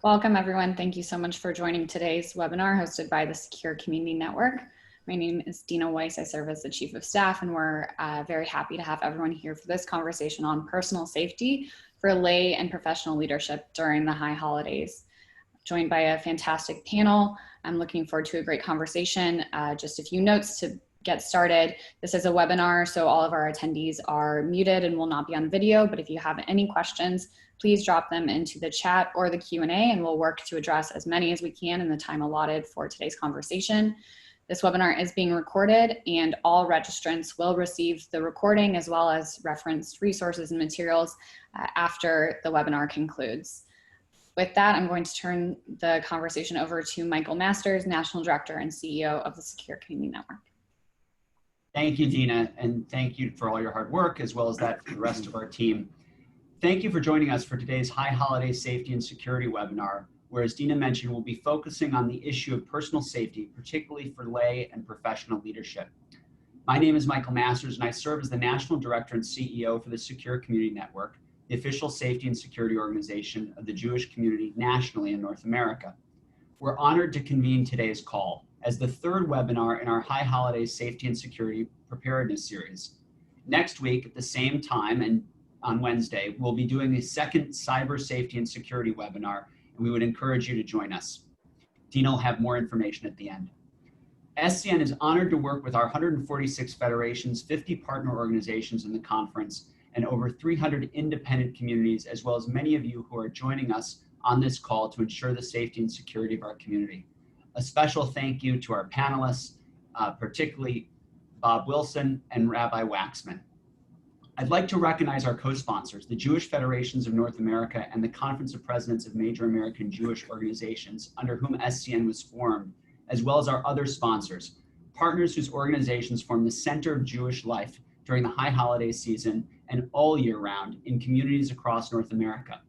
Welcome, everyone. Thank you so much for joining today's webinar hosted by the Secure Community Network. My name is Dina Weiss. I serve as the Chief of Staff, and we're very happy to have everyone here for this conversation on personal safety for lay and professional leadership during the high holidays. Joined by a fantastic panel. I'm looking forward to a great conversation. Just a few notes to get started. This is a webinar, so all of our attendees are muted and will not be on video, but if you have any questions, please drop them into the chat or the Q&A, and we'll work to address as many as we can in the time allotted for today's conversation. This webinar is being recorded, and all registrants will receive the recording as well as referenced resources and materials after the webinar concludes. With that, I'm going to turn the conversation over to Michael Masters, National Director and CEO of the Secure Community Network. Thank you, Dina, and thank you for all your hard work, as well as that for the rest of our team. Thank you for joining us for today's High Holiday Safety and Security webinar, where, as Dina mentioned, we'll be focusing on the issue of personal safety, particularly for lay and professional leadership. My name is Michael Masters, and I serve as the National Director and CEO for the Secure Community Network, the official safety and security organization of the Jewish community nationally in North America. We're honored to convene today's call as the third webinar in our High Holidays Safety and Security Preparedness series. Next week at the same time and on Wednesday, we'll be doing the second Cyber Safety and Security webinar, and we would encourage you to join us. Dina will have more information at the end. SCN is honored to work with our 146 federations, 50 partner organizations in the conference, and over 300 independent communities, as well as many of you who are joining us on this call to ensure the safety and security of our community. A special thank you to our panelists, particularly Bob Wilson and Rabbi Waxman. I'd like to recognize our co-sponsors, the Jewish Federations of North America and the Conference of Presidents of Major American Jewish Organizations, under whom SCN was formed, as well as our other sponsors, partners whose organizations form the center of Jewish life during the high holiday season and all year round in communities across North America.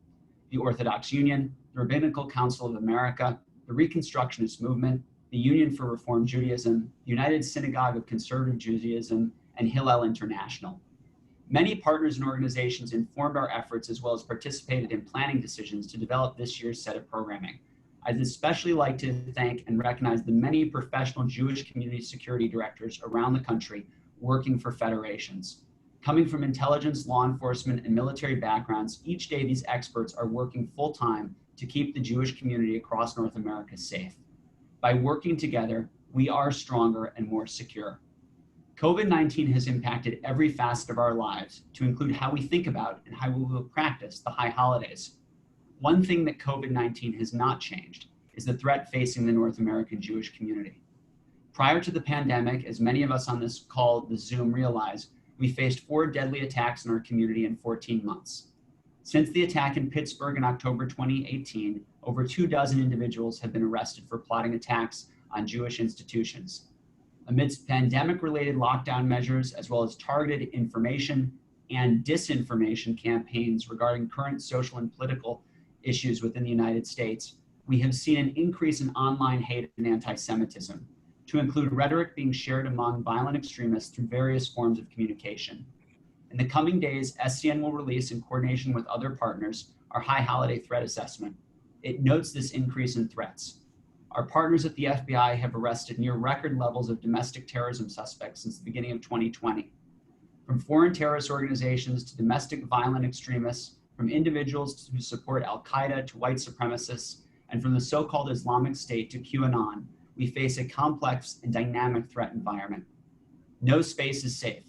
The Orthodox Union, the Rabbinical Council of America, the Reconstructionist Movement, the Union for Reform Judaism, the United Synagogue of Conservative Judaism, and Hillel International. Many partners and organizations informed our efforts as well as participated in planning decisions to develop this year's set of programming. I'd especially like to thank and recognize the many professional Jewish community security directors around the country working for federations. Coming from intelligence, law enforcement, and military backgrounds, each day these experts are working full-time to keep the Jewish community across North America safe. By working together, we are stronger and more secure. COVID-19 has impacted every facet of our lives, to include how we think about and how we will practice the high holidays. One thing that COVID-19 has not changed is the threat facing the North American Jewish community. Prior to the pandemic, as many of us on this call, the Zoom, realize, we faced 4 deadly attacks in our community in 14 months. Since the attack in Pittsburgh in October 2018, over 24 individuals have been arrested for plotting attacks on Jewish institutions. Amidst pandemic-related lockdown measures, as well as targeted information and disinformation campaigns regarding current social and political issues within the United States, we have seen an increase in online hate and anti-Semitism, to include rhetoric being shared among violent extremists through various forms of communication. In the coming days, SCN will release, in coordination with other partners, our High Holiday Threat Assessment. It notes this increase in threats. Our partners at the FBI have arrested near record levels of domestic terrorism suspects since the beginning of 2020. From foreign terrorist organizations to domestic violent extremists, from individuals who support Al-Qaeda to white supremacists, and from the so-called Islamic State to QAnon, we face a complex and dynamic threat environment. No space is safe.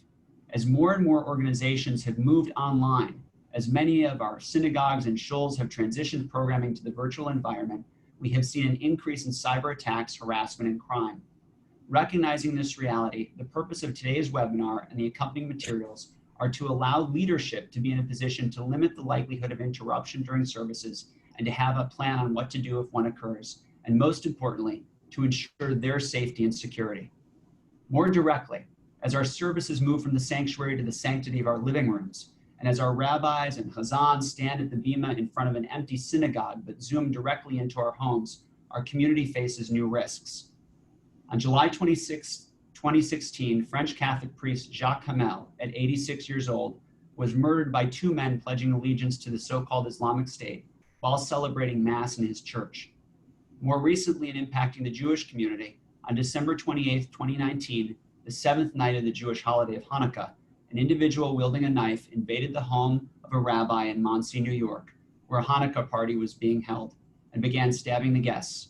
As more and more organizations have moved online, as many of our synagogues and shuls have transitioned programming to the virtual environment, we have seen an increase in cyber attacks, harassment, and crime. Recognizing this reality, the purpose of today's webinar and the accompanying materials are to allow leadership to be in a position to limit the likelihood of interruption during services and to have a plan on what to do if one occurs, and most importantly, to ensure their safety and security. More directly, as our services move from the sanctuary to the sanctity of our living rooms, and as our rabbis and chazans stand at the bima in front of an empty synagogue but zoom directly into our homes, our community faces new risks. On July 26, 2016, French Catholic priest Jacques Hamel, at 86 years old, was murdered by 2 men pledging allegiance to the so-called Islamic State while celebrating Mass in his church. More recently, in impacting the Jewish community, on December 28, 2019, the seventh night of the Jewish holiday of Hanukkah, an individual wielding a knife invaded the home of a rabbi in Monsey, New York, where a Hanukkah party was being held, and began stabbing the guests.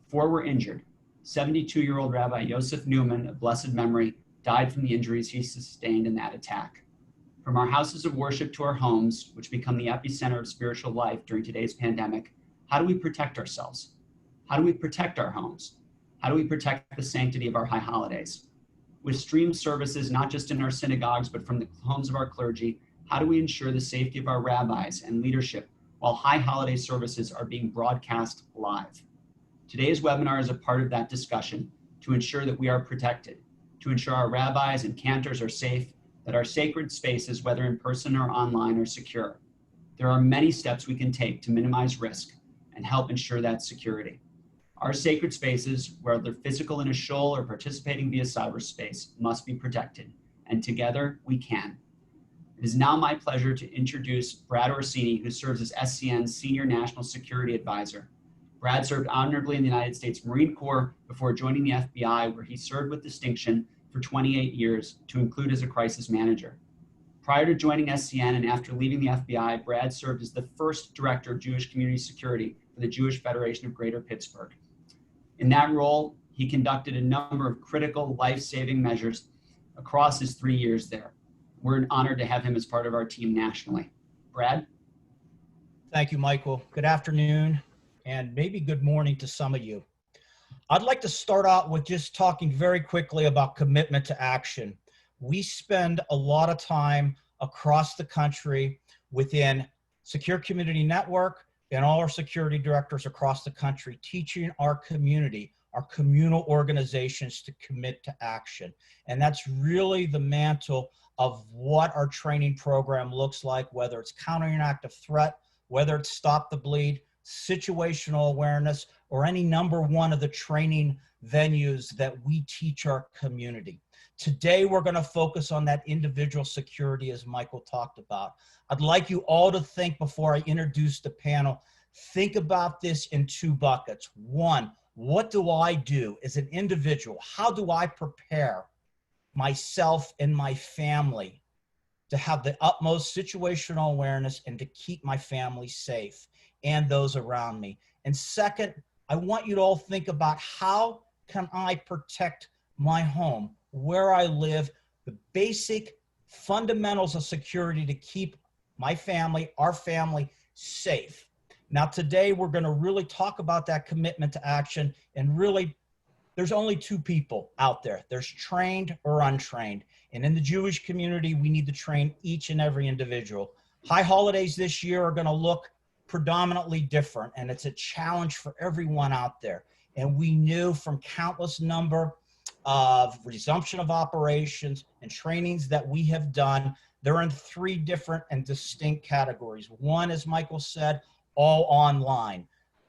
4 were injured. 72-year-old Rabbi Yosef Newman of blessed memory died from the injuries he sustained in that attack. From our houses of worship to our homes, which become the epicenter of spiritual life during today's pandemic, how do we protect ourselves? How do we protect our homes? How do we protect the sanctity of our high holidays? With streamed services, not just in our synagogues, but from the homes of our clergy, how do we ensure the safety of our rabbis and leadership while high holiday services are being broadcast live? Today's webinar is a part of that discussion to ensure that we are protected, to ensure our rabbis and cantors are safe, that our sacred spaces, whether in person or online, are secure. There are many steps we can take to minimize risk and help ensure that security. Our sacred spaces, whether physical in a shul or participating via cyberspace, must be protected, and together we can. It is now my pleasure to introduce Brad Orsini, who serves as SCN's Senior National Security Advisor. Brad served honorably in the United States Marine Corps before joining the FBI, where he served with distinction for 28 years, to include as a crisis manager. Prior to joining SCN and after leaving the FBI, Brad served as the first director of Jewish community security for the Jewish Federation of Greater Pittsburgh. In that role, he conducted a number of critical life-saving measures across his 3 years there. We're honored to have him as part of our team nationally. Brad? Thank you, Michael. Good afternoon, and maybe good morning to some of you. I'd like to start out with just talking very quickly about commitment to action. We spend a lot of time across the country within Secure Community Network and all our security directors across the country teaching our community, our communal organizations to commit to action. And that's really the mantle of what our training program looks like, whether it's countering an active threat, whether it's stop the bleed, situational awareness, or any number one of the training venues that we teach our community. Today, we're going to focus on that individual security, as Michael talked about. I'd like you all to think, before I introduce the panel, think about this in 2 buckets. 1, what do I do as an individual? How do I prepare myself and my family to have the utmost situational awareness and to keep my family safe and those around me? And second, I want you to all think about, how can I protect my home, where I live, the basic fundamentals of security to keep my family, our family, safe. Now, today we're going to really talk about that commitment to action, and really there's only 2 people out there. There's trained or untrained. And in the Jewish community, we need to train each and every individual. High holidays this year are going to look predominantly different, and it's a challenge for everyone out there. And we knew from countless number of resumption of operations and trainings that we have done, they're in 3 different and distinct categories. 1, as Michael said, all online.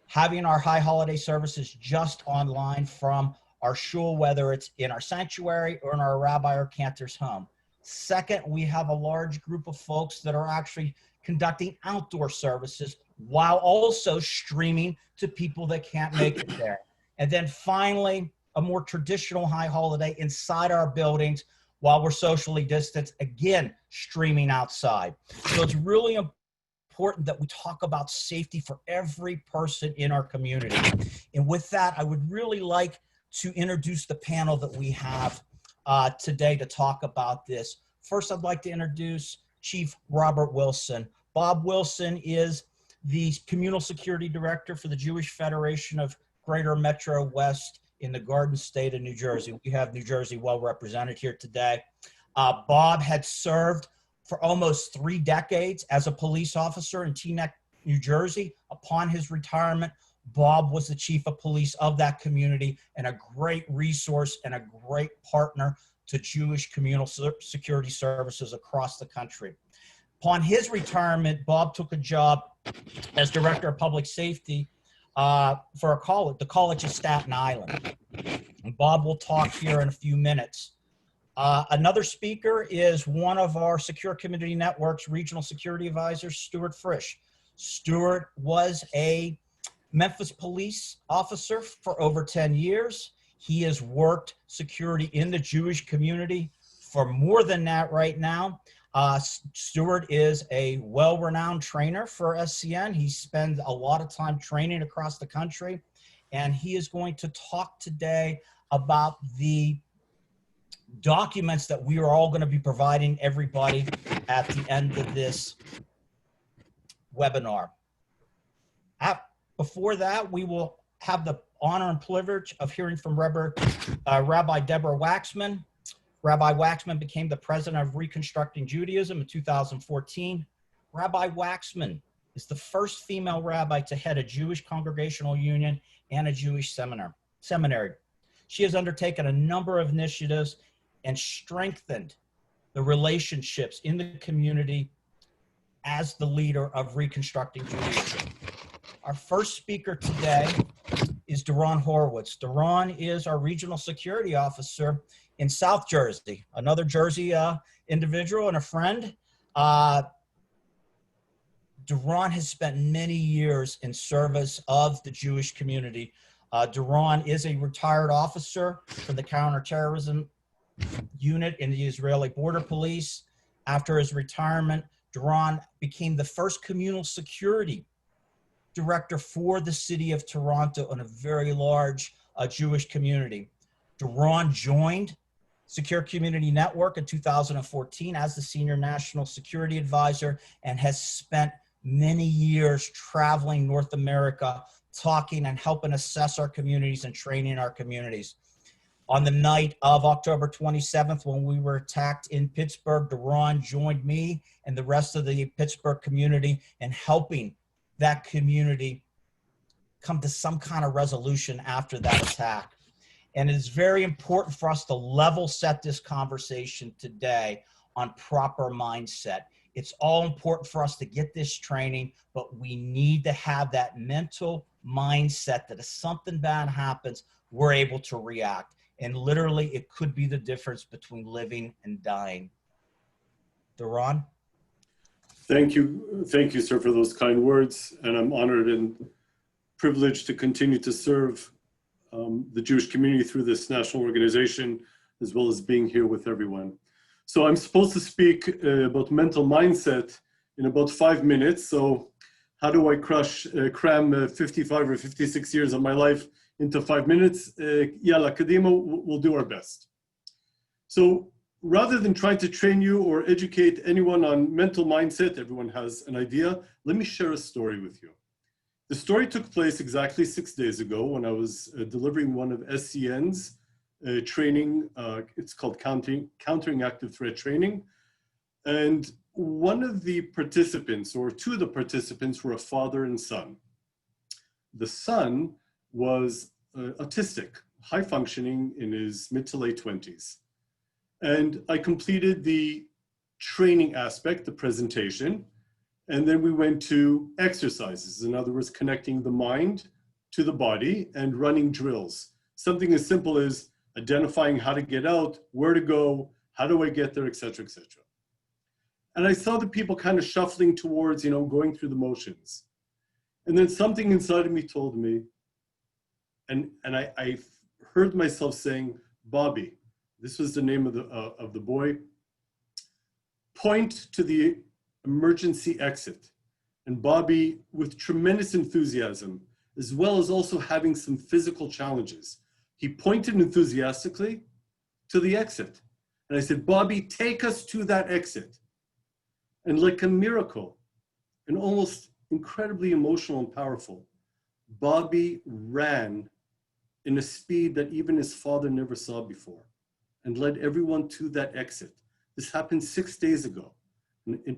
Having our high holiday services just online from our shul, whether it's in our sanctuary or in our rabbi or cantor's home. 2nd, we have a large group of folks that are actually conducting outdoor services while also streaming to people that can't make it there. And then finally, a more traditional high holiday inside our buildings while we're socially distanced, again, streaming outside. So it's really important that we talk about safety for every person in our community. And with that, I would really like to introduce the panel that we have today to talk about this. First, I'd like to introduce Chief Robert Wilson. Bob Wilson is the Communal Security Director for the Jewish Federation of Greater Metro West in the Garden State of New Jersey. We have New Jersey well represented here today. Bob had served for almost 3 decades as a police officer in Teaneck, New Jersey. Upon his retirement, Bob was the chief of police of that community and a great resource and a great partner to Jewish communal security services across the country. Upon his retirement, Bob took a job as Director of Public Safety for a college, the College of Staten Island. And Bob will talk here in a few minutes. Another speaker is one of our Secure Community Network's regional security advisors, Stuart Frisch. Stuart was a Memphis police officer for over 10 years. He has worked security in the Jewish community for more than that right now. Stuart is a well-renowned trainer for SCN. He spends a lot of time training across the country, and he is going to talk today about the documents that we are all going to be providing everybody at the end of this webinar. Before that, we will have the honor and privilege of hearing from Rabbi Deborah Waxman. Rabbi Waxman became the president of Reconstructing Judaism in 2014. Rabbi Waxman is the first female rabbi to head a Jewish congregational union and a Jewish seminary. She has undertaken a number of initiatives and strengthened the relationships in the community as the leader of Reconstructing Judaism. Our first speaker today is Doron Horowitz. Doron is our regional security officer in South Jersey, another Jersey individual and a friend. Doron has spent many years in service of the Jewish community. Doron is a retired officer from the counterterrorism unit in the Israeli border police. After his retirement, Doron became the first communal security director for the city of Toronto in a very large Jewish community. Doron joined Secure Community Network in 2014 as the senior national security advisor and has spent many years traveling North America, talking and helping assess our communities and training our communities. On the night of October 27th, when we were attacked in Pittsburgh, Doron joined me and the rest of the Pittsburgh community in helping that community come to some kind of resolution after that attack. And it is very important for us to level set this conversation today on proper mindset. It's all important for us to get this training, but we need to have that mental mindset that if something bad happens, we're able to react. And literally, it could be the difference between living and dying. Doron? Thank you, sir, for those kind words. And I'm honored and privileged to continue to serve the Jewish community through this national organization, as well as being here with everyone. So I'm supposed to speak about mental mindset in about 5 minutes. So how do I cram 55 or 56 years of my life into 5 minutes? Yalla, Kadima, we'll do our best. So rather than trying to train you or educate anyone on mental mindset, everyone has an idea. Let me share a story with you. The story took place exactly 6 days ago when I was delivering one of SCN's training. It's called Countering Active Threat Training. And one of the participants, or two of the participants, were a father and son. The son was autistic, high functioning in his mid to late 20s. And I completed the training aspect, the presentation, and then we went to exercises. In other words, connecting the mind to the body and running drills. Something as simple as identifying how to get out, where to go, how do I get there, et cetera, et cetera. And I saw the people kind of shuffling towards, going through the motions. And then something inside of me told me, and I heard myself saying, Bobby, this was the name of the boy, point to the emergency exit. And Bobby, with tremendous enthusiasm, as well as also having some physical challenges, he pointed enthusiastically to the exit. And I said, Bobby, take us to that exit. And like a miracle, and almost incredibly emotional and powerful, Bobby ran in a speed that even his father never saw before and led everyone to that exit. This happened 6 days ago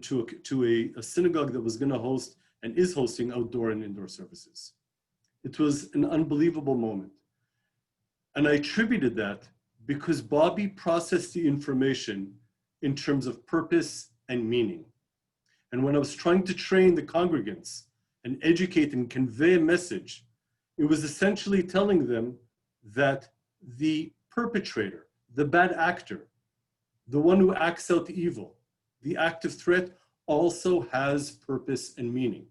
to a synagogue that was going to host and is hosting outdoor and indoor services. It was an unbelievable moment. And I attributed that because Bobby processed the information in terms of purpose and meaning. And when I was trying to train the congregants and educate and convey a message, it was essentially telling them that the perpetrator, the bad actor, the one who acts out evil, the active threat also has purpose and meaning.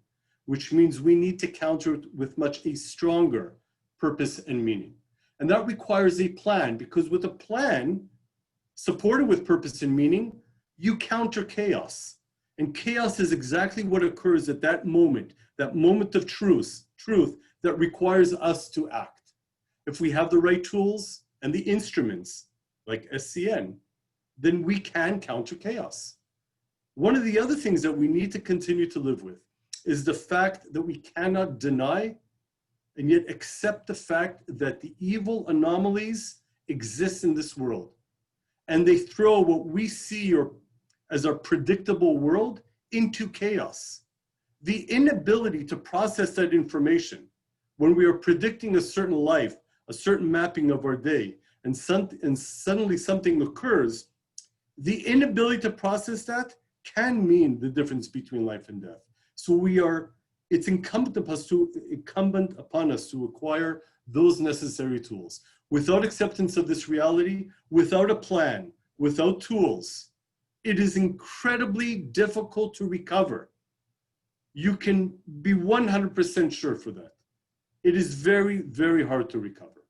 which means we need to counter it with much a stronger purpose and meaning. And that requires a plan, because with a plan supported with purpose and meaning, you counter chaos. And chaos is exactly what occurs at that moment of truth that requires us to act. If we have the right tools and the instruments, like SCN, then we can counter chaos. One of the other things that we need to continue to live with is the fact that we cannot deny and yet accept the fact that the evil anomalies exist in this world. And they throw what we see as our predictable world into chaos. The inability to process that information when we are predicting a certain life, a certain mapping of our day, and suddenly something occurs, the inability to process that can mean the difference between life and death. So it's incumbent upon us to acquire those necessary tools. Without acceptance of this reality, without a plan, without tools, it is incredibly difficult to recover. You can be 100% sure for that. It is very, very hard to recover.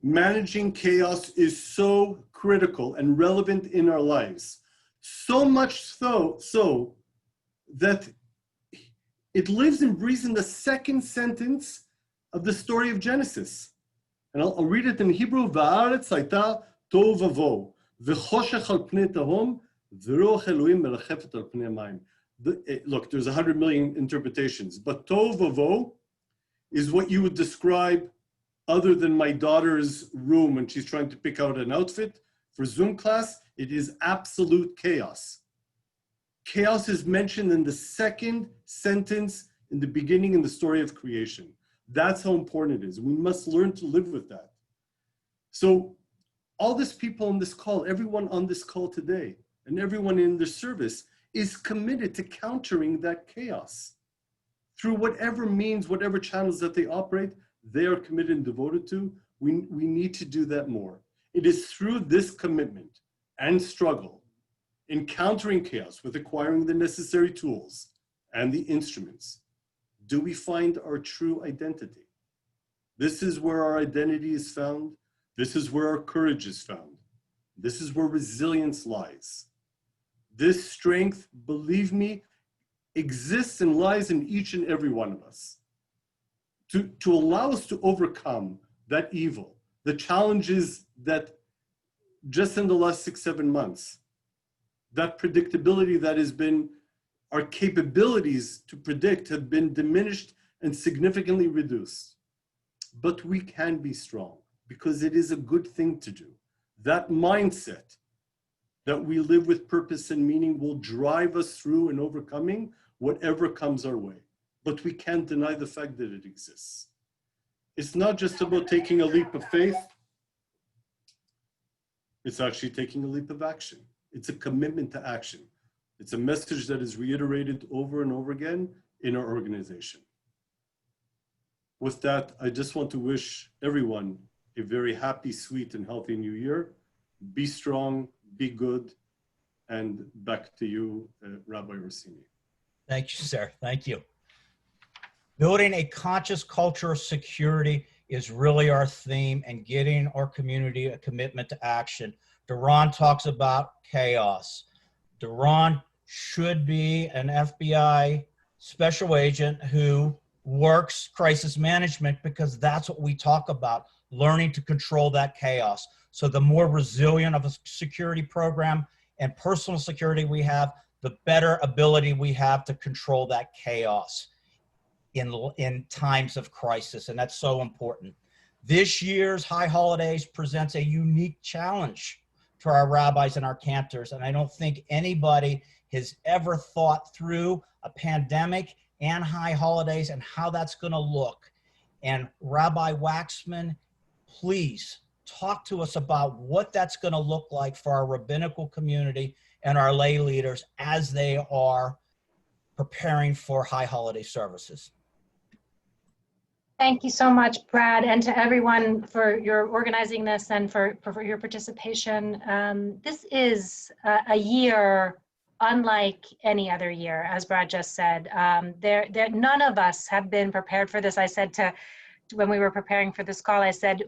Managing chaos is so critical and relevant in our lives, so much so that it lives and breathes in the second sentence of the story of Genesis. And I'll read it in Hebrew. Va'aretz hayta tohu vavohu, v'choshech al pnei tehom, v'ruach Elohim merachefet al pnei mayim. Look, there's 100 million interpretations, but tohu vavohu is what you would describe, other than my daughter's room when she's trying to pick out an outfit for Zoom class, it is absolute chaos. Chaos is mentioned in the second sentence in the beginning in the story of creation. That's how important it is. We must learn to live with that. So all these people on this call, everyone on this call today, and everyone in their service is committed to countering that chaos. Through whatever means, whatever channels that they operate, they are committed and devoted to. We need to do that more. It is through this commitment and struggle in countering chaos with acquiring the necessary tools and the instruments, do we find our true identity. This is where our identity is found. This is where our courage is found. This is where resilience lies. This strength, believe me, exists and lies in each and every one of us. To allow us to overcome that evil, the challenges that just in the last 6-7 months, that predictability that has been, our capabilities to predict have been diminished and significantly reduced. But we can be strong because it is a good thing to do. That mindset that we live with purpose and meaning will drive us through and overcoming whatever comes our way. But we can't deny the fact that it exists. It's not just about taking a leap of faith. It's actually taking a leap of action. It's a commitment to action. It's a message that is reiterated over and over again in our organization. With that, I just want to wish everyone a very happy, sweet, and healthy new year. Be strong, be good, and back to you, Rabbi Orsini. Thank you, sir. Thank you. Building a conscious culture of security is really our theme, and getting our community a commitment to action. Duran talks about chaos. Duran should be an FBI special agent who works crisis management, because that's what we talk about, learning to control that chaos. So the more resilient of a security program and personal security we have, the better ability we have to control that chaos in times of crisis, and that's so important. This year's High Holidays presents a unique challenge to our rabbis and our cantors, and I don't think anybody has ever thought through a pandemic and High Holidays and how that's going to look. And Rabbi Waxman, please talk to us about what that's going to look like for our rabbinical community and our lay leaders as they are preparing for High Holiday services. Thank you so much, Brad, and to everyone for your organizing this and for your participation. This is a year unlike any other year, as Brad just said. None of us have been prepared for this. I said when we were preparing for this call, I said,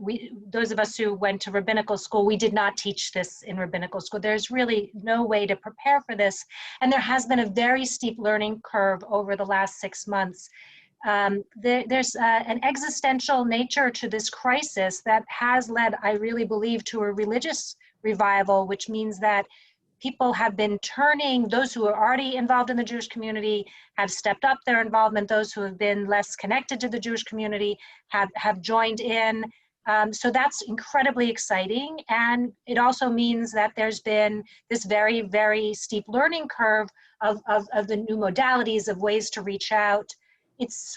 those of us who went to rabbinical school, we did not teach this in rabbinical school. There's really no way to prepare for this. And there has been a very steep learning curve over the last 6 months. There's an existential nature to this crisis that has led, I really believe, to a religious revival, which means that people have been turning, those who are already involved in the Jewish community have stepped up their involvement, those who have been less connected to the Jewish community have joined in. So that's incredibly exciting. And it also means that there's been this very, very steep learning curve of the new modalities, of ways to reach out. It's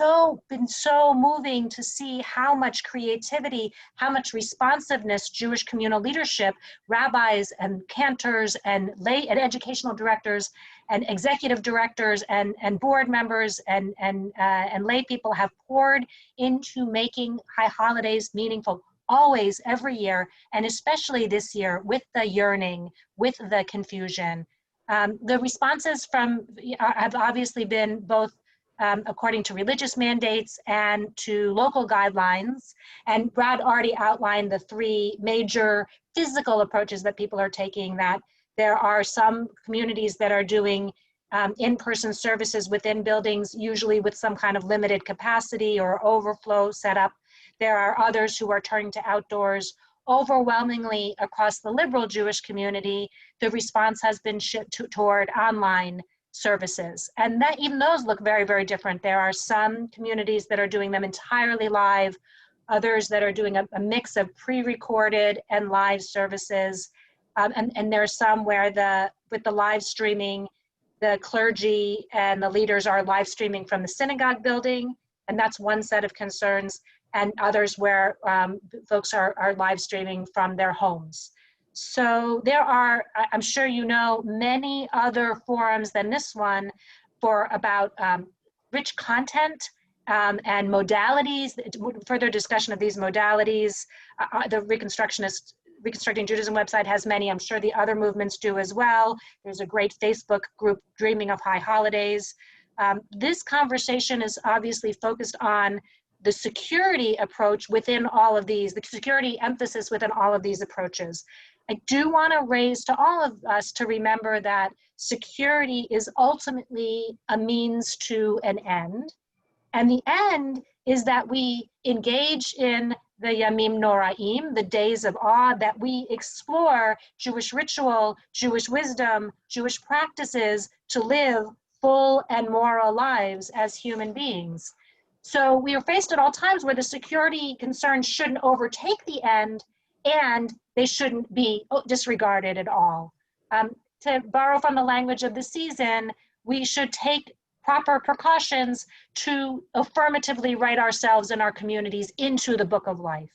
been so moving to see how much creativity, how much responsiveness Jewish communal leadership, rabbis and cantors and lay and educational directors and executive directors and board members and lay people have poured into making high holidays meaningful, always, every year, and especially this year with the yearning, with the confusion. The responses have obviously been both according to religious mandates and to local guidelines. And Brad already outlined the 3 major physical approaches that people are taking, that there are some communities that are doing in-person services within buildings, usually with some kind of limited capacity or overflow setup. There are others who are turning to outdoors. Overwhelmingly across the liberal Jewish community, the response has been shifted toward online services. And that even those look very, very different. There are some communities that are doing them entirely live, others that are doing a mix of pre-recorded and live services. And there are some where with the live streaming, the clergy and the leaders are live streaming from the synagogue building, and that's one set of concerns, and others where folks are live streaming from their homes. So there are, I'm sure you know, many other forums than this one for about rich content and modalities, further discussion of these modalities. The Reconstructing Judaism website has many. I'm sure the other movements do as well. There's a great Facebook group, Dreaming of High Holidays. This conversation is obviously focused on the security approach within all of these, the security emphasis within all of these approaches. I do want to raise to all of us to remember that security is ultimately a means to an end. And the end is that we engage in the Yamim Noraim, the days of awe, that we explore Jewish ritual, Jewish wisdom, Jewish practices to live full and moral lives as human beings. So we are faced at all times where the security concerns shouldn't overtake the end, and they shouldn't be disregarded at all. To borrow from the language of the season, we should take proper precautions to affirmatively write ourselves and our communities into the book of life.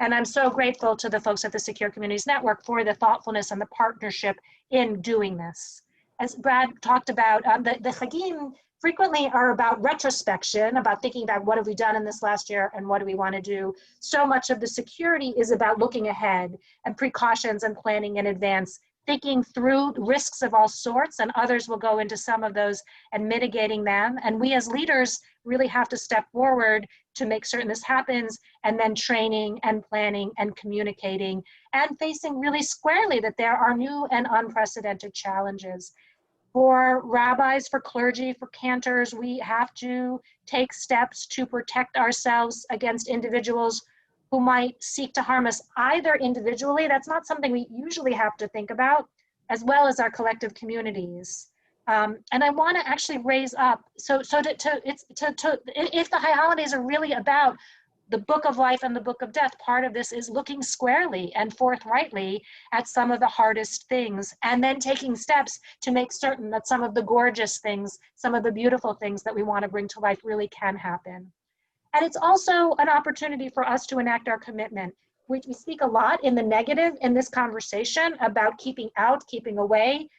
And I'm so grateful to the folks at the Secure Communities Network for the thoughtfulness and the partnership in doing this. As Brad talked about, the Chagim frequently are about retrospection, about thinking about what have we done in this last year and what do we want to do. So much of the security is about looking ahead and precautions and planning in advance, thinking through risks of all sorts, and others will go into some of those and mitigating them. And we as leaders really have to step forward to make certain this happens, and then training and planning and communicating and facing really squarely that there are new and unprecedented challenges. For rabbis, for clergy, for cantors, we have to take steps to protect ourselves against individuals who might seek to harm us either individually, that's not something we usually have to think about, as well as our collective communities. And I want to actually raise up, if the high holidays are really about the book of life and the book of death, part of this is looking squarely and forthrightly at some of the hardest things, and then taking steps to make certain that some of the gorgeous things, some of the beautiful things that we want to bring to life really can happen. And it's also an opportunity for us to enact our commitment. We speak a lot in the negative in this conversation about keeping out, keeping away,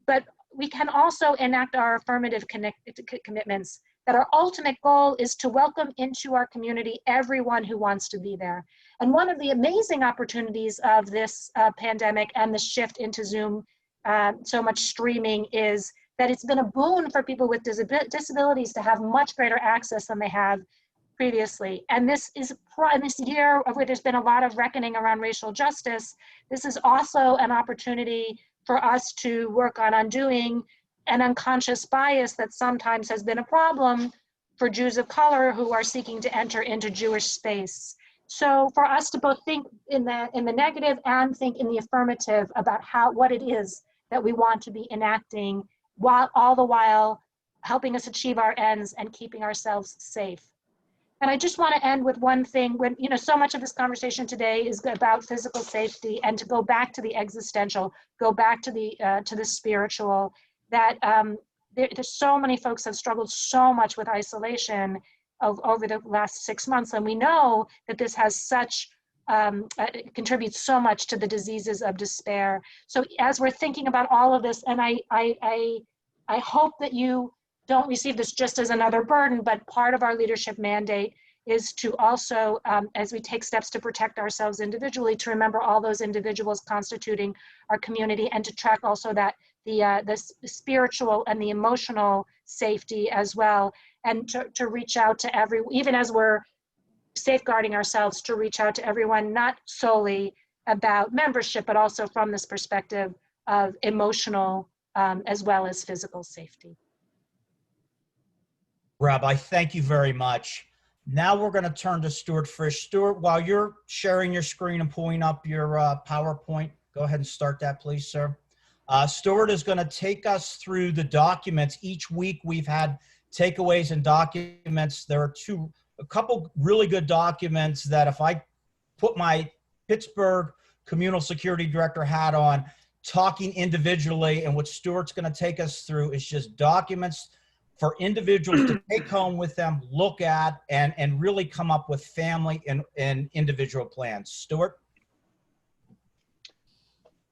but we can also enact our affirmative commitments, that our ultimate goal is to welcome into our community everyone who wants to be there. And one of the amazing opportunities of this pandemic and the shift into Zoom so much streaming is that it's been a boon for people with disabilities to have much greater access than they have previously. And this is this year where there's been a lot of reckoning around racial justice. This is also an opportunity for us to work on undoing an unconscious bias that sometimes has been a problem for Jews of color who are seeking to enter into Jewish space. So for us to both think in the negative and think in the affirmative about what it is that we want to be enacting, while all the while helping us achieve our ends and keeping ourselves safe. And I just want to end with one thing. When so much of this conversation today is about physical safety, and to go back to the existential, go back to the spiritual. That there's so many folks have struggled so much with isolation over the last 6 months, and we know that this has such contributes so much to the diseases of despair. So as we're thinking about all of this, and I hope that you don't receive this just as another burden, but part of our leadership mandate is to also, as we take steps to protect ourselves individually, to remember all those individuals constituting our community, and to track also that the spiritual and the emotional safety as well, and to reach out to even as we're safeguarding ourselves, to reach out to everyone, not solely about membership, but also from this perspective of emotional as well as physical safety. Rabbi, thank you very much. Now we're going to turn to Stuart Frisch. Stuart, while you're sharing your screen and pulling up your PowerPoint, go ahead and start that, please, sir. Stuart is going to take us through the documents. Each week we've had takeaways and documents. There are a couple really good documents that if I put my Pittsburgh Communal Security Director hat on, talking individually, and what Stuart's going to take us through is just documents for individuals to take home with them, look at, and really come up with family and individual plans. Stuart?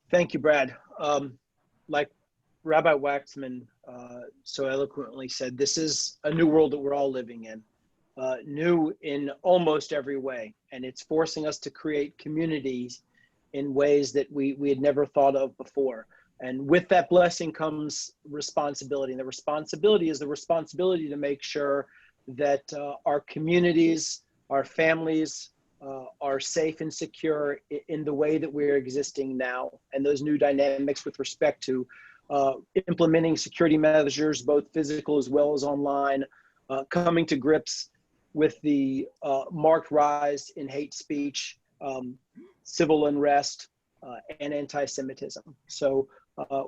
Thank you, Brad. Like Rabbi Waxman so eloquently said, this is a new world that we're all living in, new in almost every way. And it's forcing us to create communities in ways that we had never thought of before. And with that blessing comes responsibility. And the responsibility is the responsibility to make sure that our communities, our families are safe and secure in the way that we're existing now. And those new dynamics with respect to implementing security measures, both physical as well as online, coming to grips with the marked rise in hate speech, civil unrest, and anti-Semitism. So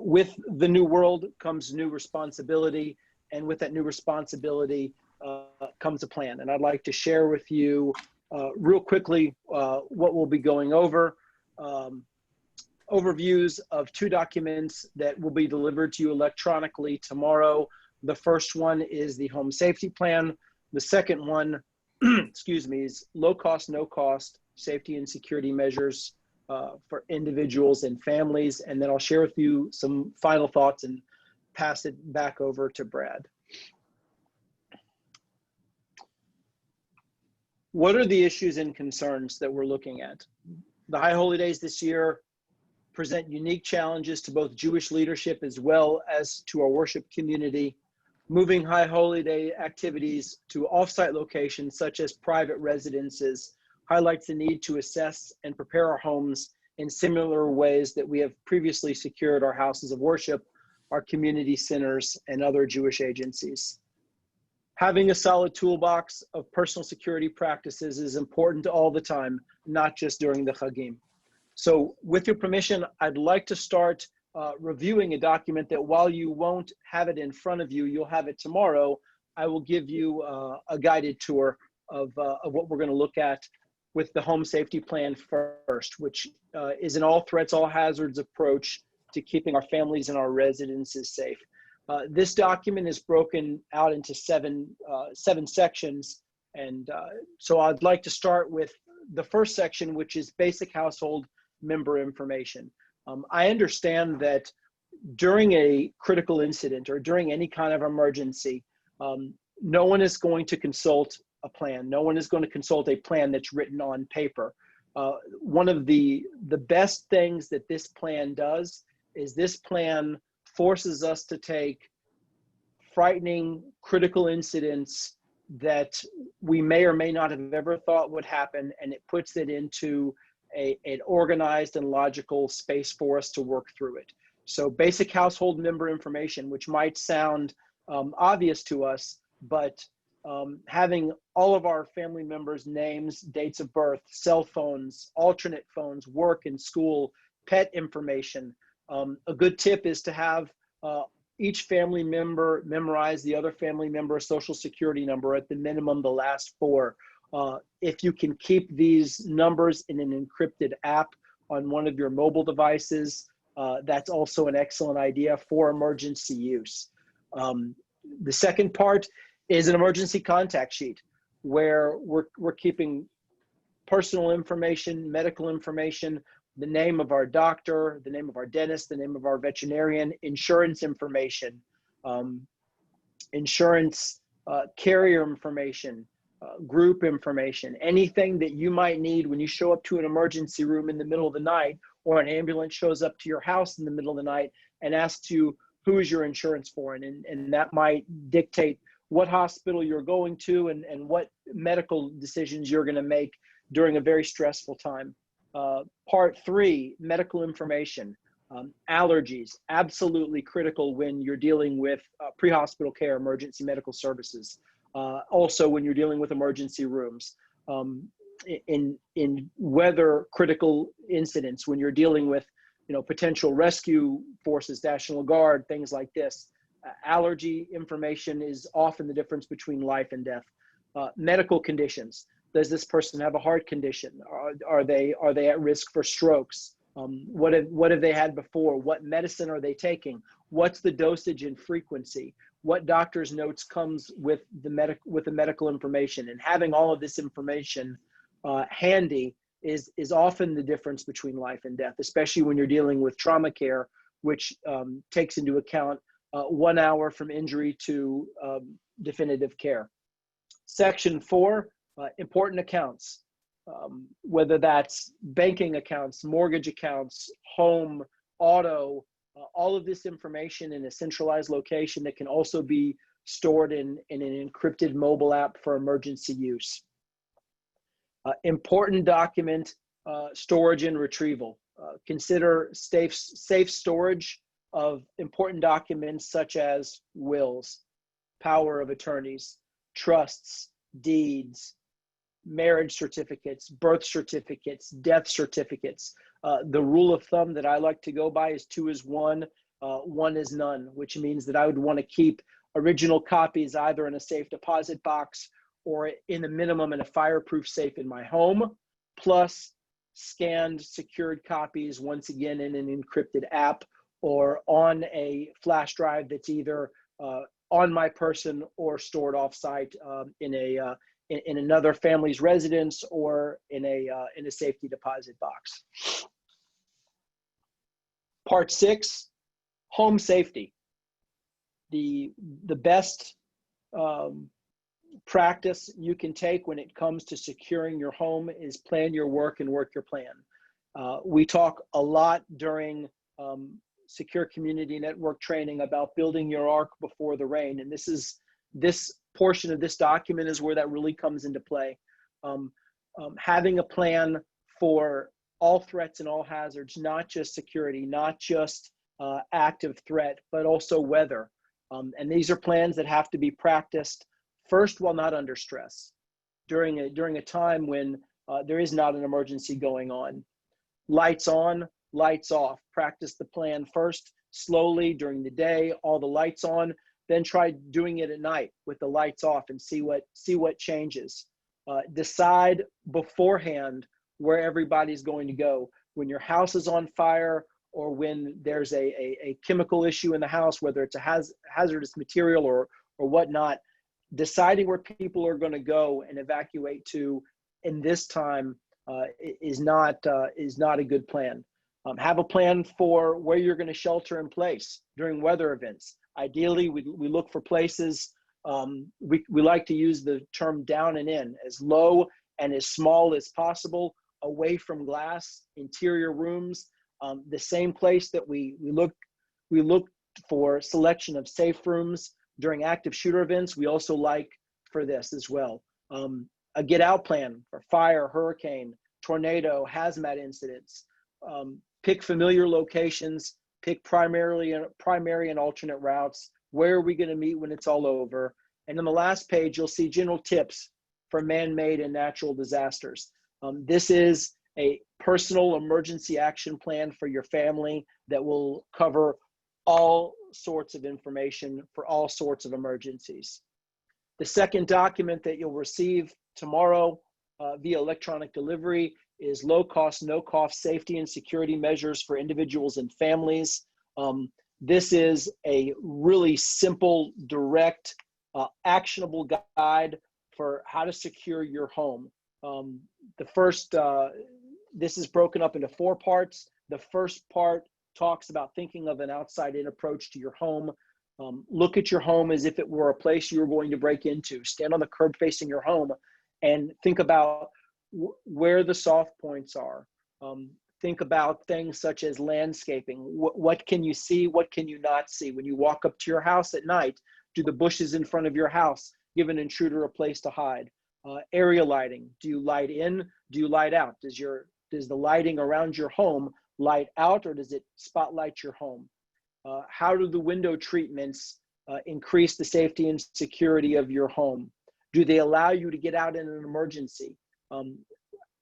with the new world comes new responsibility, and with that new responsibility comes a plan. And I'd like to share with you real quickly what we'll be going over. Overviews of 2 documents that will be delivered to you electronically tomorrow. The first one is the home safety plan. The second one, excuse me, is low cost, no cost safety and security measures for individuals and families. And then I'll share with you some final thoughts and pass it back over to Brad. What are the issues and concerns that we're looking at? The High Holy Days this year present unique challenges to both Jewish leadership as well as to our worship community. Moving High Holy Day activities to off-site locations such as private residences highlights the need to assess and prepare our homes in similar ways that we have previously secured our houses of worship, our community centers, and other Jewish agencies. Having a solid toolbox of personal security practices is important all the time, not just during the Chagim. So with your permission, I'd like to start reviewing a document that while you won't have it in front of you, you'll have it tomorrow. I will give you a guided tour of what we're going to look at with the home safety plan first, which is an all threats, all hazards approach to keeping our families and our residences safe. This document is broken out into seven sections. And so I'd like to start with the first section, which is basic household member information. I understand that during a critical incident or during any kind of emergency, no one is going to consult a plan. No one is going to consult a plan that's written on paper. One of the best things that this plan does is this plan forces us to take frightening, critical incidents that we may or may not have ever thought would happen, and it puts it into an organized and logical space for us to work through it. So basic household member information, which might sound obvious to us, but having all of our family members' names, dates of birth, cell phones, alternate phones, work and school, pet information. A good tip is to have each family member memorize the other family member's social security number, at the minimum the last four. If you can keep these numbers in an encrypted app on one of your mobile devices, that's also an excellent idea for emergency use. The second part is an emergency contact sheet, where we're keeping personal information, medical information, the name of our doctor, the name of our dentist, the name of our veterinarian, insurance information, insurance carrier information, group information, anything that you might need when you show up to an emergency room in the middle of the night, or an ambulance shows up to your house in the middle of the night and asks you, who is your insurance for? And that might dictate what hospital you're going to and what medical decisions you're going to make during a very stressful time. Part three, medical information. Allergies, absolutely critical when you're dealing with pre-hospital care, emergency medical services. Also when you're dealing with emergency rooms. In weather critical incidents, when you're dealing with potential rescue forces, National Guard, things like this. Allergy information is often the difference between life and death. Medical conditions. Does this person have a heart condition? Are they at risk for strokes? What have they had before? What medicine are they taking? What's the dosage and frequency? What doctor's notes comes with the medical information? And having all of this information handy is often the difference between life and death, especially when you're dealing with trauma care, which takes into account 1 hour from injury to definitive care. Section 4, important accounts, whether that's banking accounts, mortgage accounts, home, auto, all of this information in a centralized location that can also be stored in an encrypted mobile app for emergency use. Important document storage and retrieval. Consider safe storage of important documents such as wills, power of attorneys, trusts, deeds, marriage certificates, birth certificates, death certificates. The rule of thumb that I like to go by is 2 is 1, 1 is none, which means that I would want to keep original copies either in a safe deposit box or in a minimum in a fireproof safe in my home, plus scanned, secured copies, once again in an encrypted app or on a flash drive that's either on my person or stored offsite in another family's residence or in a safety deposit box. Part 6, home safety. The best practice you can take when it comes to securing your home is plan your work and work your plan. We talk a lot during Secure Community Network training about building your ark before the rain, and this portion of this document is where that really comes into play. Having a plan for all threats and all hazards, not just security, not just active threat, but also weather. And these are plans that have to be practiced first while not under stress, during a time when there is not an emergency going on. Lights on, lights off. Practice the plan first, slowly during the day, all the lights on, then try doing it at night with the lights off and see what changes. Decide beforehand where everybody's going to go. When your house is on fire or when there's a chemical issue in the house, whether it's a hazardous material or whatnot, deciding where people are going to go and evacuate to in this time is not a good plan. Have a plan for where you're going to shelter in place during weather events. Ideally, we look for places, we like to use the term down and in, as low and as small as possible, away from glass, interior rooms, The same place that we look for selection of safe rooms during active shooter events, we also like for this as well. A get out plan for fire, hurricane, tornado, hazmat incidents. Pick familiar locations, pick primary and alternate routes. Where are we going to meet when it's all over? And on the last page, you'll see general tips for man-made and natural disasters. This is a personal emergency action plan for your family that will cover all sorts of information for all sorts of emergencies. The second document that you'll receive tomorrow via electronic delivery is low cost, no cost safety and security measures for individuals and families. This is a really simple, direct, actionable guide for how to secure your home. This is broken up into 4 parts. The first part talks about thinking of an outside-in approach to your home. Look at your home as if it were a place you were going to break into. Stand on the curb facing your home and think about where the soft points are. Think about things such as landscaping. What can you see? What can you not see? When you walk up to your house at night, do the bushes in front of your house give an intruder a place to hide? Area lighting. Do you light in? Do you light out? Does the lighting around your home light out, or does it spotlight your home? How do the window treatments increase the safety and security of your home? Do they allow you to get out in an emergency?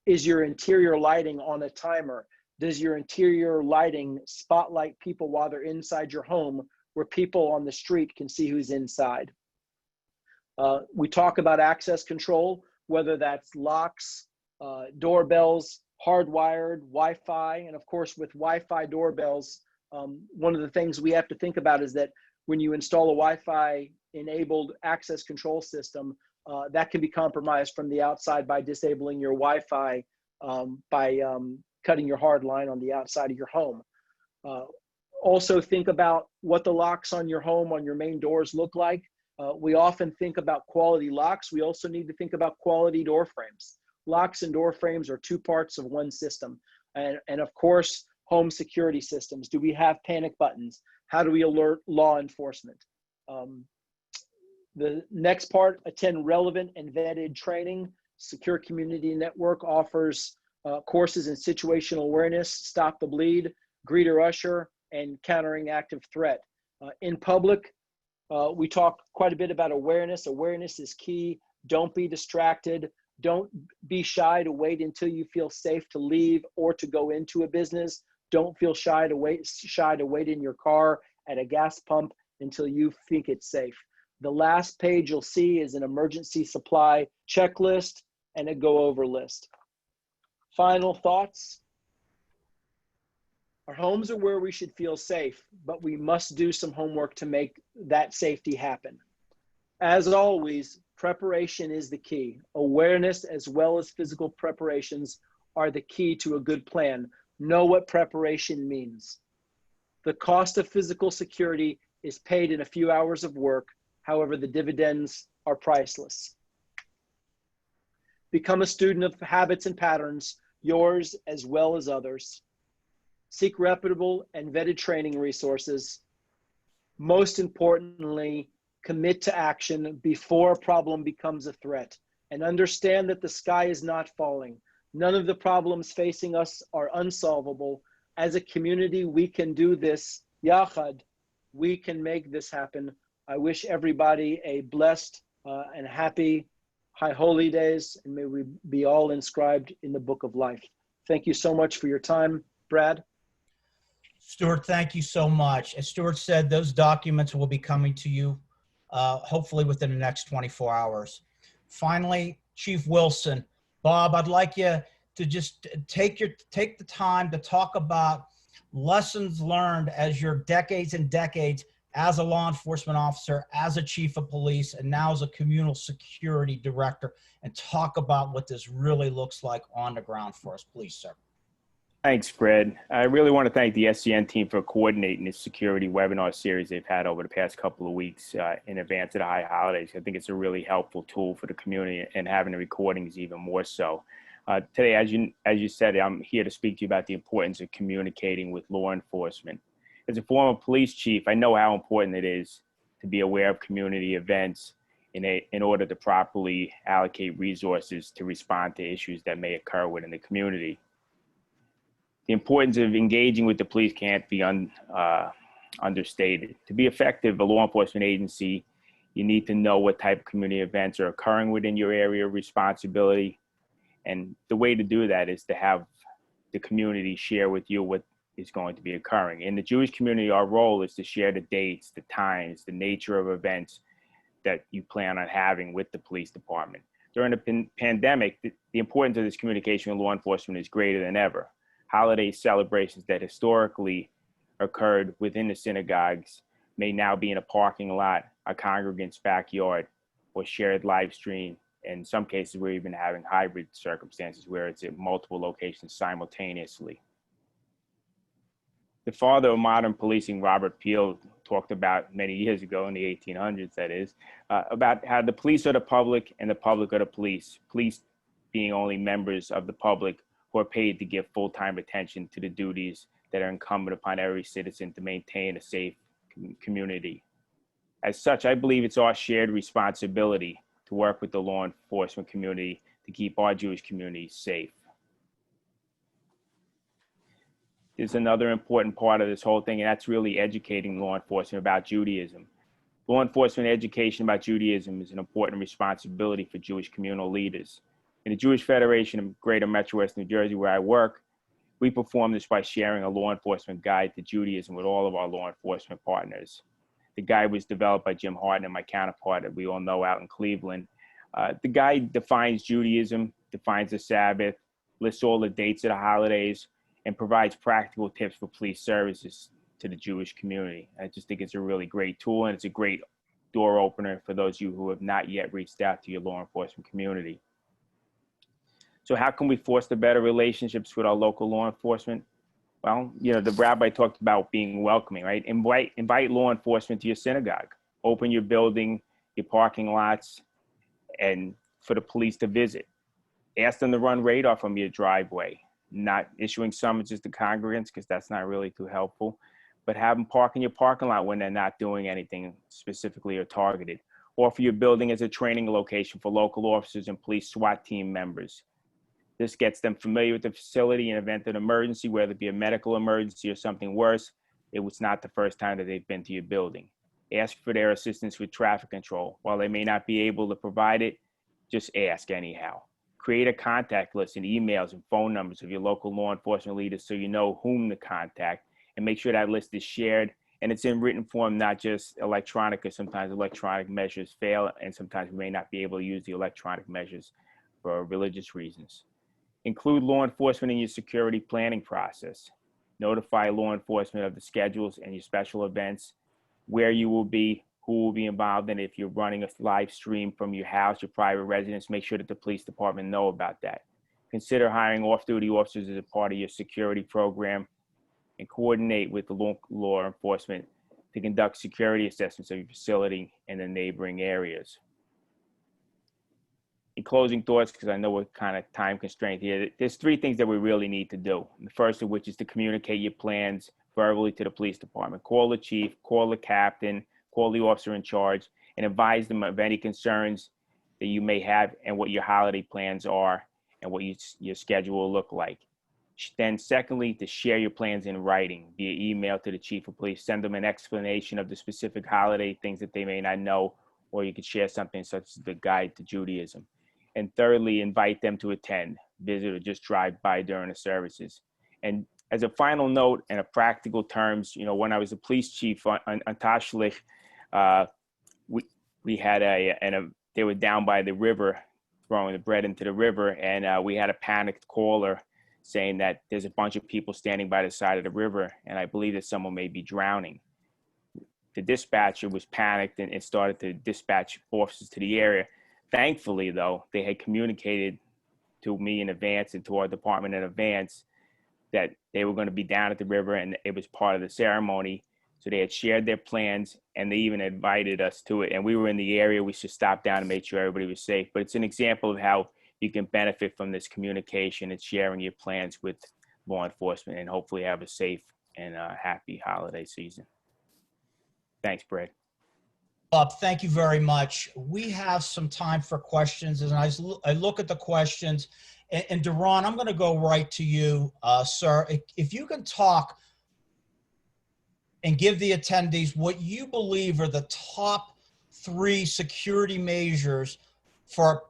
Is your interior lighting on a timer? Does your interior lighting spotlight people while they're inside your home, where people on the street can see who's inside? We talk about access control, whether that's locks, doorbells, hardwired, Wi-Fi, and of course with Wi-Fi doorbells, one of the things we have to think about is that when you install a Wi-Fi enabled access control system, that can be compromised from the outside by disabling your Wi-Fi, by cutting your hard line on the outside of your home. Also think about what the locks on your home, on your main doors look like. We often think about quality locks. We also need to think about quality door frames. Locks and door frames are 2 parts of one system. And of course, home security systems. Do we have panic buttons? How do we alert law enforcement? The next part, attend relevant and vetted training. Secure Community Network offers courses in situational awareness, stop the bleed, greeter usher, and countering active threat. In public, we talk quite a bit about awareness. Awareness is key. Don't be distracted. Don't be shy to wait until you feel safe to leave or to go into a business. Don't feel shy to wait in your car at a gas pump until you think it's safe. The last page you'll see is an emergency supply checklist and a go over list. Final thoughts. Our homes are where we should feel safe, but we must do some homework to make that safety happen. As always, preparation is the key. Awareness as well as physical preparations are the key to a good plan. Know what preparation means. The cost of physical security is paid in a few hours of work. However, the dividends are priceless. Become a student of habits and patterns, yours as well as others. Seek reputable and vetted training resources. Most importantly, commit to action before a problem becomes a threat, and understand that the sky is not falling. None of the problems facing us are unsolvable. As a community, we can do this. Yachad, we can make this happen. I wish everybody a blessed and happy High Holy Days, and may we be all inscribed in the book of life. Thank you so much for your time. Brad? Stuart, thank you so much. As Stuart said, those documents will be coming to you hopefully within the next 24 hours. Finally, Chief Wilson, Bob, I'd like you to just take the time to talk about lessons learned as your decades and decades as a law enforcement officer, as a chief of police, and now as a communal security director, and talk about what this really looks like on the ground for us, please, sir. Thanks, Fred. I really want to thank the SCN team for coordinating this security webinar series they've had over the past couple of weeks in advance of the high holidays. I think it's a really helpful tool for the community, and having the recordings even more so. Today, as you said, I'm here to speak to you about the importance of communicating with law enforcement. As a former police chief, I know how important it is to be aware of community events in order to properly allocate resources to respond to issues that may occur within the community. The importance of engaging with the police can't be understated. To be effective, a law enforcement agency, you need to know what type of community events are occurring within your area of responsibility. And the way to do that is to have the community share with you what is going to be occurring. In the Jewish community, our role is to share the dates, the times, the nature of events that you plan on having with the police department. During the pandemic, the importance of this communication with law enforcement is greater than ever. Holiday celebrations that historically occurred within the synagogues may now be in a parking lot, a congregant's backyard, or shared live stream. In some cases, we're even having hybrid circumstances where it's at multiple locations simultaneously. The father of modern policing, Robert Peel, talked about many years ago in the 1800s, that is, about how the police are the public and the public are the police. Police being only members of the public who are paid to give full-time attention to the duties that are incumbent upon every citizen to maintain a safe community. As such, I believe it's our shared responsibility to work with the law enforcement community to keep our Jewish community safe. There's another important part of this whole thing, and that's really educating law enforcement about Judaism. Law enforcement education about Judaism is an important responsibility for Jewish communal leaders. In the Jewish Federation of Greater Metro West New Jersey, where I work, we perform this by sharing a law enforcement guide to Judaism with all of our law enforcement partners. The guide was developed by Jim Harden, my counterpart that we all know out in Cleveland. The guide defines Judaism, defines the Sabbath, lists all the dates of the holidays, and provides practical tips for police services to the Jewish community. I just think it's a really great tool, and it's a great door opener for those of you who have not yet reached out to your law enforcement community. So how can we foster better relationships with our local law enforcement? Well, you know, the rabbi talked about being welcoming, right? Invite law enforcement to your synagogue. Open your building, your parking lots, and for the police to visit. Ask them to run radar from your driveway, not issuing summonses to congregants because that's not really too helpful, but have them park in your parking lot when they're not doing anything specifically or targeted. Offer your building as a training location for local officers and police SWAT team members. This gets them familiar with the facility in event of an emergency, whether it be a medical emergency or something worse. It was not the first time that they've been to your building. Ask for their assistance with traffic control. While they may not be able to provide it, just ask anyhow. Create a contact list and emails and phone numbers of your local law enforcement leaders so you know whom to contact, and make sure that list is shared and it's in written form, not just electronic, because sometimes electronic measures fail and sometimes we may not be able to use the electronic measures for religious reasons. Include law enforcement in your security planning process. Notify law enforcement of the schedules and your special events, where you will be, who will be involved, and if you're running a live stream from your house, your private residence, make sure that the police department know about that. Consider hiring off-duty officers as a part of your security program, and coordinate with the law enforcement to conduct security assessments of your facility and the neighboring areas. In closing thoughts, because I know we're kind of time constrained here, there's three things that we really need to do. The first of which is to communicate your plans verbally to the police department. Call the chief, call the captain, call the officer in charge, and advise them of any concerns that you may have and what your holiday plans are and what your schedule will look like. Then secondly, to share your plans in writing via email to the chief of police. Send them an explanation of the specific holiday, things that they may not know, or you could share something such as the Guide to Judaism. And thirdly, invite them to attend, visit, or just drive by during the services. And as a final note and a practical terms, you know, when I was a police chief on Tashlich, we had they were down by the river, throwing the bread into the river, and we had a panicked caller saying that there's a bunch of people standing by the side of the river, and I believe that someone may be drowning. The dispatcher was panicked and started to dispatch officers to the area. Thankfully, though, they had communicated to me in advance and to our department in advance that they were going to be down at the river and it was part of the ceremony. So they had shared their plans and they even invited us to it. And we were in the area. We should stop down and make sure everybody was safe. But it's an example of how you can benefit from this communication and sharing your plans with law enforcement, and hopefully have a safe and happy holiday season. Thanks, Brad. Bob, thank you very much. We have some time for questions, and I look at the questions, and Duran, I'm going to go right to you, sir. If you can talk and give the attendees what you believe are the top 3 security measures for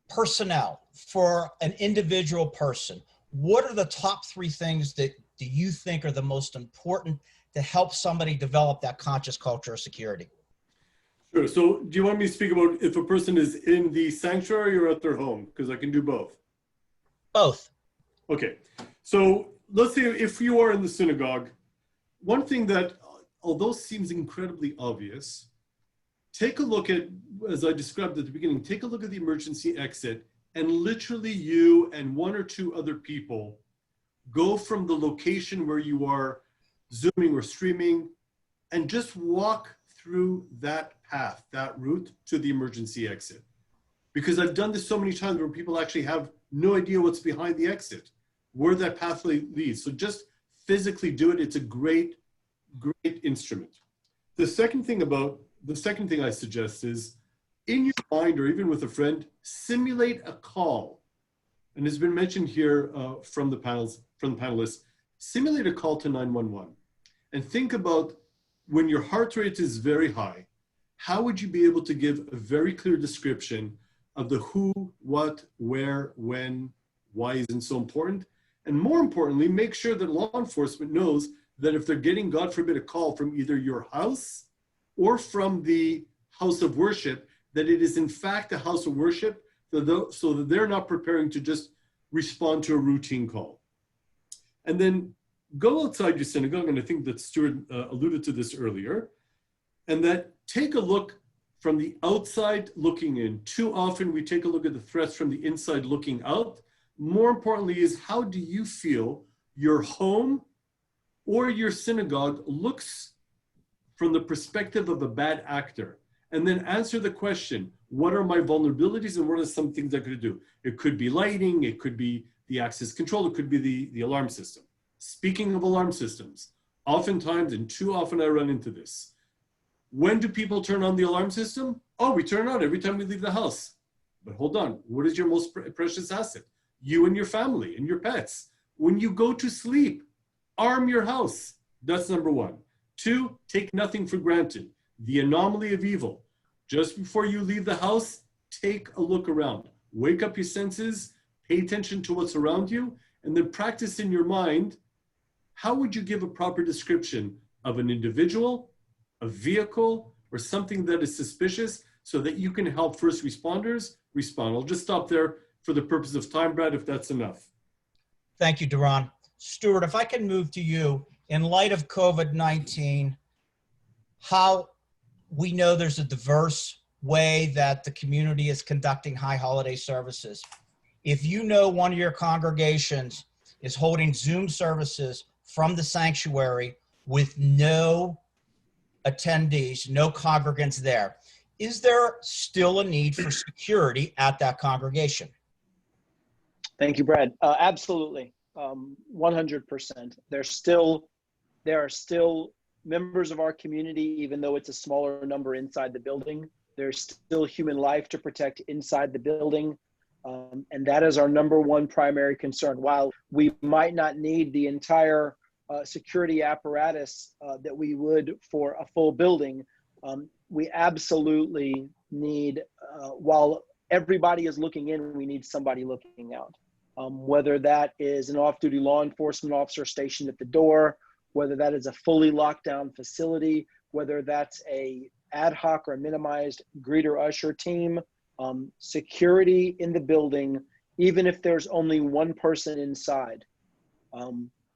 personnel, for an individual person. What are the top 3 things that do you think are the most important to help somebody develop that conscious culture of security? Sure. So do you want me to speak about if a person is in the sanctuary or at their home? Because I can do both. Both. Okay. So let's say if you are in the synagogue, one thing that, although seems incredibly obvious, take a look at, as I described at the beginning, take a look at the emergency exit, and literally you and 1 or 2 other people go from the location where you are Zooming or streaming and just walk through that path, that route to the emergency exit. Because I've done this so many times where people actually have no idea what's behind the exit, where that pathway leads. So just physically do it. It's a great, great instrument. The second thing I suggest is, in your mind or even with a friend, simulate a call. And it's been mentioned here from the panelists, simulate a call to 911. And think about when your heart rate is very high, how would you be able to give a very clear description of the who, what, where, when, why isn't so important? And more importantly, make sure that law enforcement knows that if they're getting, God forbid, a call from either your house or from the house of worship, that it is in fact a house of worship, so that they're not preparing to just respond to a routine call. And then go outside your synagogue, and I think that Stuart alluded to this earlier, and that take a look from the outside looking in. Too often we take a look at the threats from the inside looking out. More importantly is, how do you feel your home or your synagogue looks from the perspective of a bad actor? And then answer the question, what are my vulnerabilities and what are some things I could do? It could be lighting, it could be the access control, it could be the alarm system. Speaking of alarm systems, oftentimes, and too often I run into this, when do people turn on the alarm system? Oh, we turn it on every time we leave the house. But hold on, what is your most precious asset? You and your family and your pets. When you go to sleep, arm your house. That's number 1. 2, take nothing for granted. The anomaly of evil. Just before you leave the house, take a look around. Wake up your senses, pay attention to what's around you, and then practice in your mind, how would you give a proper description of an individual, a vehicle, or something that is suspicious, so that you can help first responders respond. I'll just stop there for the purpose of time, Brad, if that's enough. Thank you, Duran. Stuart, if I can move to you, in light of COVID-19, how we know there's a diverse way that the community is conducting high holiday services. If you know one of your congregations is holding Zoom services from the sanctuary with no attendees, no congregants there, is there still a need for security at that congregation? Thank you, Brad. Absolutely, 100%. There are still members of our community, even though it's a smaller number inside the building. There's still human life to protect inside the building. And that is our number 1 primary concern. While we might not need the entire security apparatus that we would for a full building, we absolutely need, while everybody is looking in, we need somebody looking out. Whether that is an off-duty law enforcement officer stationed at the door, whether that is a fully locked down facility, whether that's a ad hoc or minimized greeter usher team, security in the building, even if there's only 1 person inside.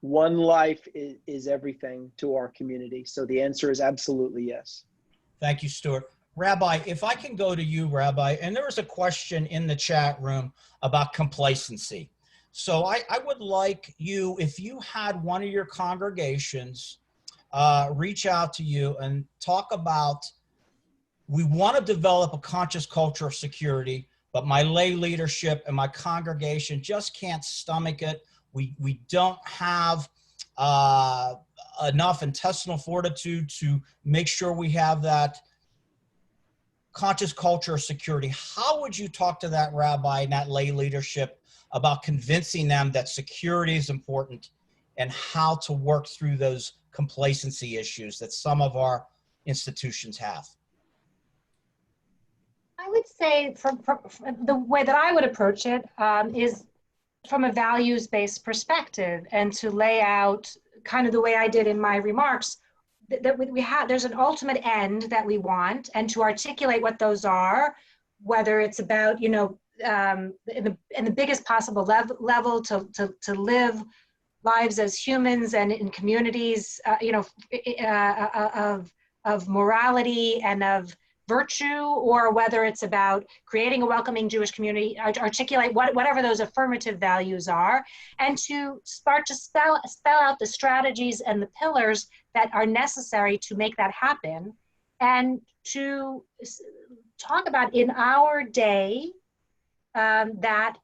1 life is everything to our community. So the answer is absolutely yes. Thank you, Stuart. Rabbi, if I can go to you, Rabbi, and there was a question in the chat room about complacency. So I would like you, if you had one of your congregations reach out to you and talk about, we want to develop a conscious culture of security, but my lay leadership and my congregation just can't stomach it. We don't have enough intestinal fortitude to make sure we have that conscious culture of security. How would you talk to that rabbi and that lay leadership about convincing them that security is important and how to work through those complacency issues that some of our institutions have? I would say from the way that I would approach it is from a values-based perspective, and to lay out kind of the way I did in my remarks, that we have, there's an ultimate end that we want, and to articulate what those are, whether it's about, you know, in the biggest possible level to live lives as humans and in communities, you know, of morality and of virtue, or whether it's about creating a welcoming Jewish community, articulate whatever those affirmative values are, and to start to spell out the strategies and the pillars that are necessary to make that happen, and to talk about in our day that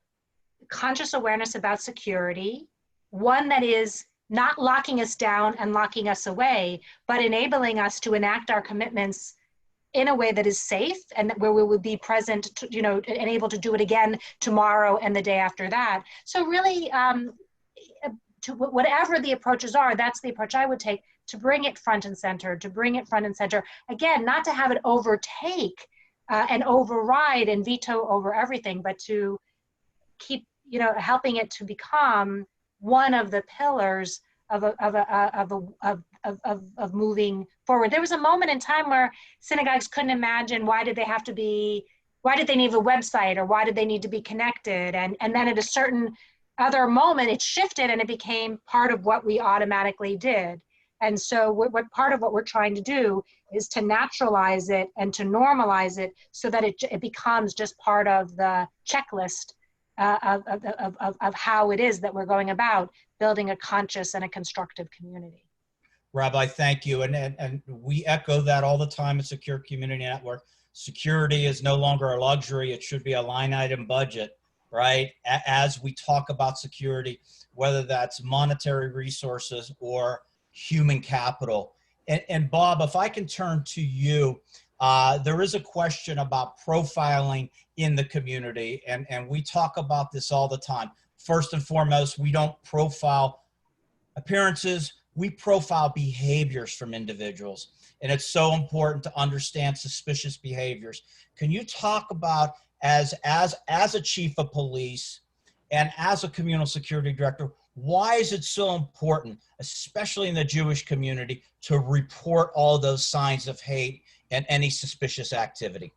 conscious awareness about security, one that is not locking us down and locking us away, but enabling us to enact our commitments in a way that is safe, and where we will be present, to, you know, and able to do it again tomorrow and the day after that. So really, to whatever the approaches are, that's the approach I would take, to bring it front and center, Again, not to have it overtake and override and veto over everything, but to keep, you know, helping it to become one of the pillars of moving forward. There was a moment in time where synagogues couldn't imagine, why did they need a website, or why did they need to be connected? And then at a certain other moment, it shifted and it became part of what we automatically did. And so what part of what we're trying to do is to naturalize it and to normalize it, so that it becomes just part of the checklist of how it is that we're going about building a conscious and a constructive community. Rabbi, thank you. And we echo that all the time at Secure Community Network. Security is no longer a luxury. It should be a line item budget, right? As we talk about security, whether that's monetary resources or human capital. And Bob, if I can turn to you, there is a question about profiling in the community, and we talk about this all the time. First and foremost, we don't profile appearances, we profile behaviors from individuals. And it's so important to understand suspicious behaviors. Can you talk about, as a chief of police and as a communal security director, why is it so important, especially in the Jewish community, to report all those signs of hate and any suspicious activity?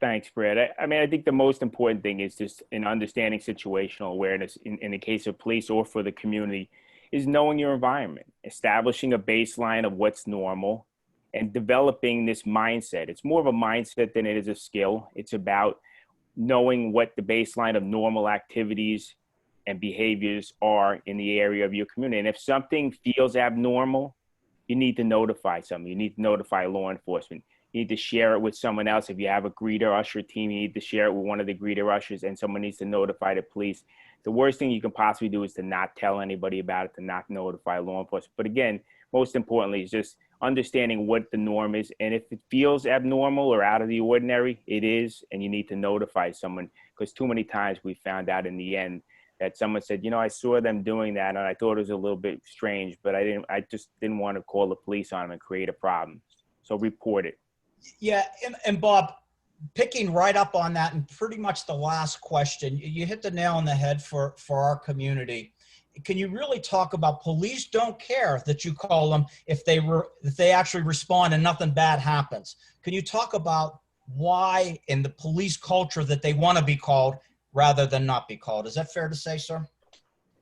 Thanks, Brad. I mean, I think the most important thing is just in understanding situational awareness in the case of police or for the community is knowing your environment, establishing a baseline of what's normal, and developing this mindset. It's more of a mindset than it is a skill. It's about knowing what the baseline of normal activities and behaviors are in the area of your community. And if something feels abnormal, you need to notify someone. You need to notify law enforcement. You need to share it with someone else. If you have a greeter usher team, you need to share it with one of the greeter ushers, and someone needs to notify the police. The worst thing you can possibly do is to not tell anybody about it, to not notify law enforcement. But again, most importantly, is just understanding what the norm is. And if it feels abnormal or out of the ordinary, it is, and you need to notify someone, because too many times we found out in the end that someone said, you know, I saw them doing that and I thought it was a little bit strange, but I just didn't want to call the police on them and create a problem. So report it. Yeah, and Bob, picking right up on that, and pretty much the last question, you hit the nail on the head for our community. Can you really talk about, police don't care that you call them if they actually respond and nothing bad happens? Can you talk about why in the police culture that they want to be called rather than not be called? Is that fair to say, sir?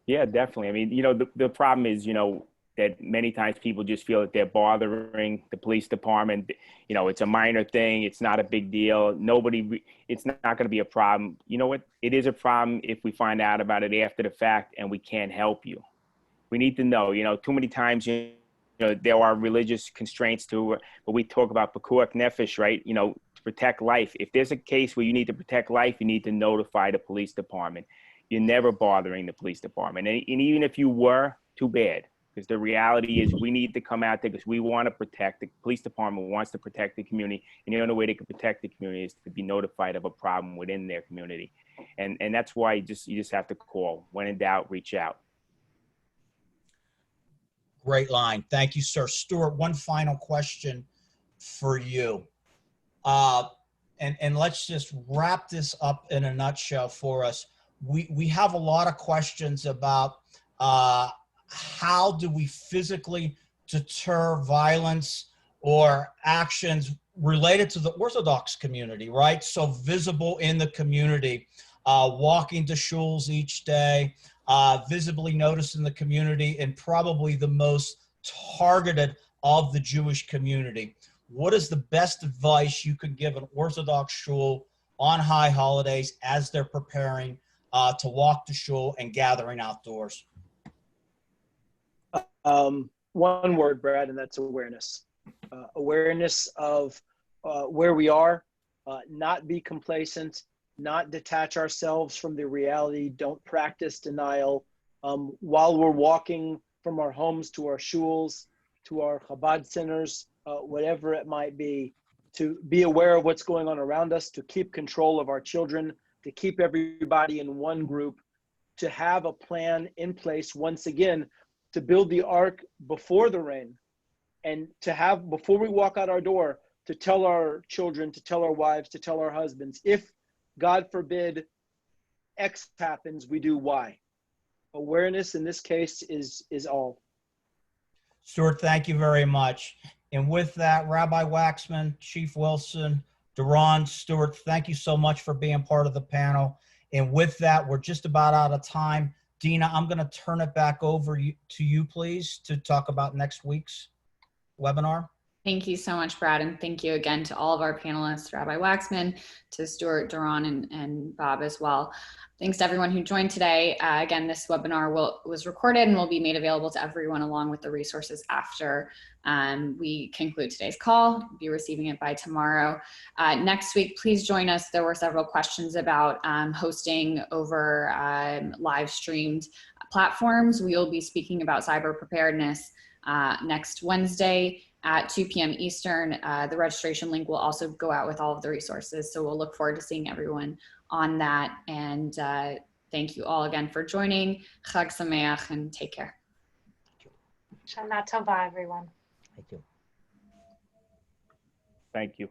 Yeah, definitely. I mean, you know, the problem is, you know, that many times people just feel that they're bothering the police department. You know, it's a minor thing. It's not a big deal. It's not going to be a problem. You know what? It is a problem if we find out about it after the fact and we can't help you. We need to know, you know, too many times, you know, there are religious constraints to, but we talk about pekuach nefesh, right? You know, protect life. If there's a case where you need to protect life, you need to notify the police department. You're never bothering the police department. And even if you were, too bad. Because the reality is we need to come out there because we want to protect, the police department wants to protect the community. And the only way they can protect the community is to be notified of a problem within their community. And that's why you just have to call. When in doubt, reach out. Great line. Thank you, sir. Stuart, one final question for you. And let's just wrap this up in a nutshell for us. We have a lot of questions about how do we physically deter violence or actions related to the Orthodox community, right? So visible in the community, walking to shuls each day, visibly noticed in the community, and probably the most targeted of the Jewish community. What is the best advice you could give an Orthodox shul on high holidays as they're preparing to walk to shul and gathering outdoors? One word, Brad, and that's awareness. Awareness of where we are, not be complacent, not detach ourselves from the reality, don't practice denial. While we're walking from our homes to our shuls, to our Chabad centers, whatever it might be, to be aware of what's going on around us, to keep control of our children, to keep everybody in one group, to have a plan in place, once again, to build the ark before the rain, and to have, before we walk out our door, to tell our children, to tell our wives, to tell our husbands, if God forbid X happens, we do Y. Awareness in this case is all. Stuart, thank you very much. And with that, Rabbi Waxman, Chief Wilson, Duran, Stuart, thank you so much for being part of the panel. And with that, we're just about out of time. Dina, I'm going to turn it back over to you, please, to talk about next week's webinar. Thank you so much, Brad. And thank you again to all of our panelists, Rabbi Waxman, to Stuart, Duran, and Bob as well. Thanks to everyone who joined today. Again, this webinar was recorded and will be made available to everyone along with the resources after we conclude today's call. We'll be receiving it by tomorrow. Next week, please join us. There were several questions about hosting over live streamed platforms. We will be speaking about cyber preparedness next Wednesday at 2 p.m. Eastern. The registration link will also go out with all of the resources. So we'll look forward to seeing everyone on that. And thank you all again for joining. Chag Sameach, and take care. Shana Tova, everyone. Thank you. Thank you.